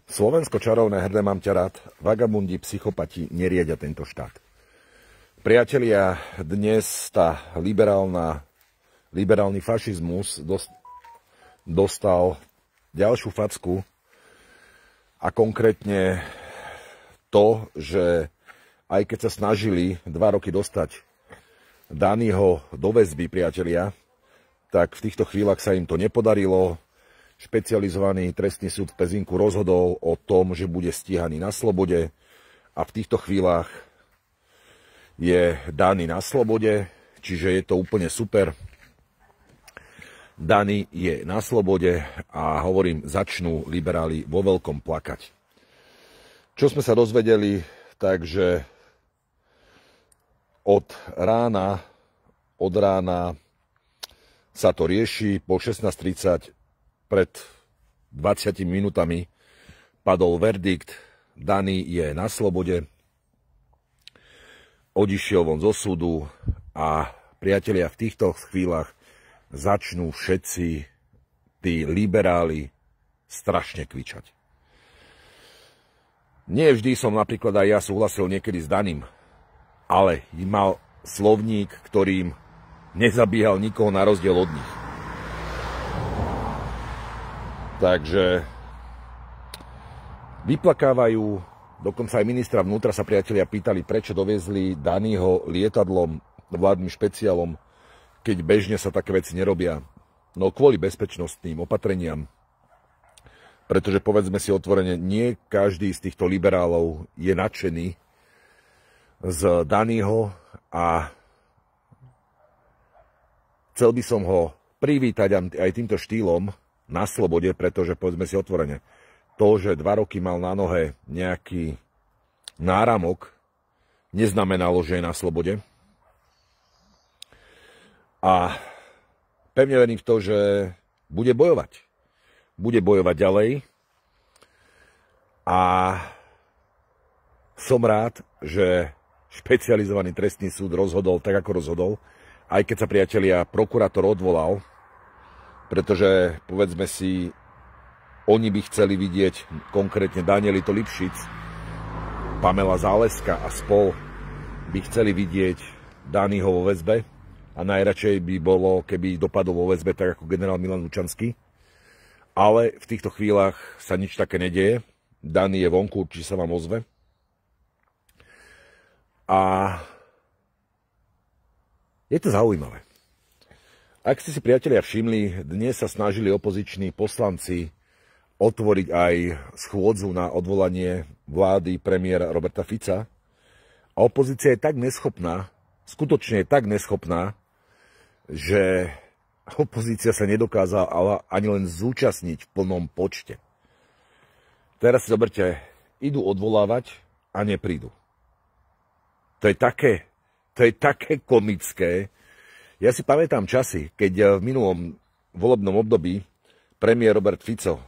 Slovensko čarovné, hrdé, mám ťa rád, vagabundi, psychopati neriedia tento štát. Priatelia, dnes tá liberálny fašizmus dostal ďalšiu facku a konkrétne to, že aj keď sa snažili 2 roky dostať Daniho do väzby, priatelia, tak v týchto chvíľach sa im to nepodarilo. Špecializovaný trestný súd v Pezinku rozhodol o tom, že bude stíhaný na slobode a v týchto chvíľach je Dani na slobode, čiže je to úplne super. Dani je na slobode a hovorím, začnú liberáli vo veľkom plakať. Čo sme sa dozvedeli, takže od rána sa to rieši, po 16:30 pred 20 minútami padol verdikt, Dani je na slobode, odišiel von zo súdu a priatelia, v týchto chvíľach začnú všetci tí liberáli strašne kvičať. Nie vždy som napríklad aj ja súhlasil niekedy s Danim, ale mal slovník, ktorým nezabíhal nikoho na rozdiel od nich. Takže vyplakávajú, dokonca aj ministra vnútra sa priatelia pýtali, prečo doviezli Daniho lietadlom, vládnym špeciálom, keď bežne sa také veci nerobia. No kvôli bezpečnostným opatreniam. Pretože povedzme si otvorene, nie každý z týchto liberálov je nadšený z Daniho a chcel by som ho privítať aj týmto štýlom na slobode, pretože povedzme si otvorene, to, že 2 roky mal na nohe nejaký náramok, neznamenalo, že je na slobode. A pevne verím v to, že bude bojovať. Bude bojovať ďalej. A som rád, že špecializovaný trestný súd rozhodol tak, ako rozhodol, aj keď sa priatelia prokurátor odvolal, pretože, povedzme si, oni by chceli vidieť, konkrétne Danielito Lipšic, Pamela Záleska a spol by chceli vidieť Daniho vo väzbe a najradšej by bolo, keby dopadol vo väzbe tak ako generál Milan Lučanský. Ale v týchto chvíľach sa nič také nedieje. Dani je vonku, či sa vám ozve. A je to zaujímavé. Ak ste si, priatelia, všimli, dnes sa snažili opoziční poslanci otvoriť aj schôdzu na odvolanie vlády premiéra Roberta Fica. A opozícia je tak neschopná, skutočne je tak neschopná, že opozícia sa nedokázala ani len zúčastniť v plnom počte. Teraz si zoberte, idú odvolávať a neprídu. To je také komické. Ja si pamätám časy, keď v minulom volebnom období premiér Robert Fico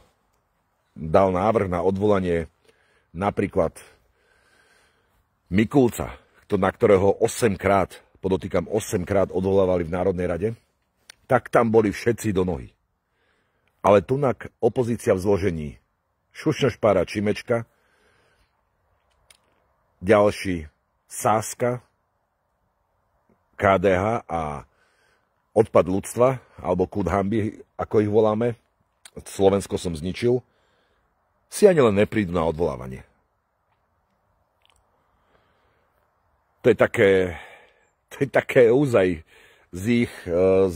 dal návrh na odvolanie napríklad Mikulca, na ktorého 8-krát, podotýkam 8-krát odvolávali v Národnej rade, tak tam boli všetci do nohy. Ale tunak opozícia v zložení Šušno, Špára, Čimečka, ďalší Sáska, KDH a odpad ľudstva, alebo kút hanby, ako ich voláme, Slovensko som zničil, si ani len neprídu na odvolávanie. To je také úzaj z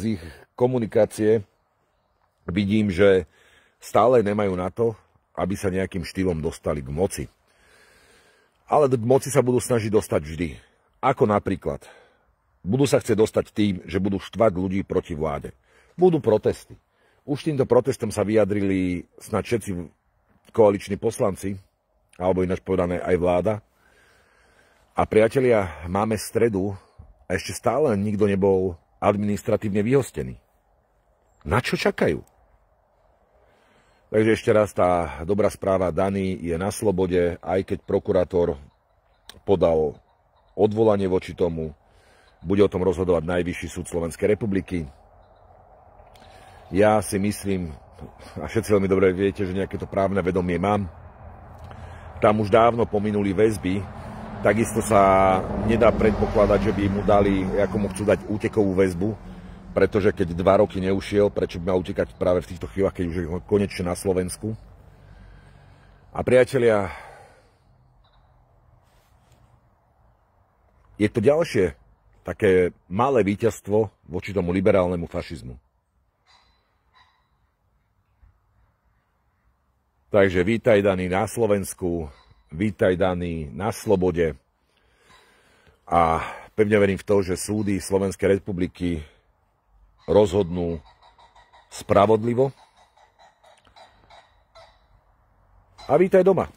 ich komunikácie. Vidím, že stále nemajú na to, aby sa nejakým štýlom dostali k moci. Ale k moci sa budú snažiť dostať vždy. Ako napríklad, budú sa chcieť dostať tým, že budú štvať ľudí proti vláde. Budú protesty. Už týmto protestom sa vyjadrili snad všetci koaliční poslanci, alebo ináč povedané aj vláda. A priatelia, máme stredu a ešte stále nikto nebol administratívne vyhostený. Na čo čakajú? Takže ešte raz tá dobrá správa, Dani je na slobode, aj keď prokurátor podal odvolanie voči tomu. Bude o tom rozhodovať Najvyšší súd Slovenskej republiky. Ja si myslím, a všetci veľmi dobre viete, že nejaké to právne vedomie mám, tam už dávno pominuli väzby. Takisto sa nedá predpokladať, že by mu dali, ako mu chcú dať útekovú väzbu, pretože keď 2 roky neušiel, prečo by mal utekať práve v týchto chvíľach, keď už je konečne na Slovensku. A priatelia, je to ďalšie také malé víťazstvo voči tomu liberálnemu fašizmu. Takže vítaj Dani na Slovensku, vítaj Dani na slobode a pevne verím v to, že súdy Slovenskej republiky rozhodnú spravodlivo a vítaj doma.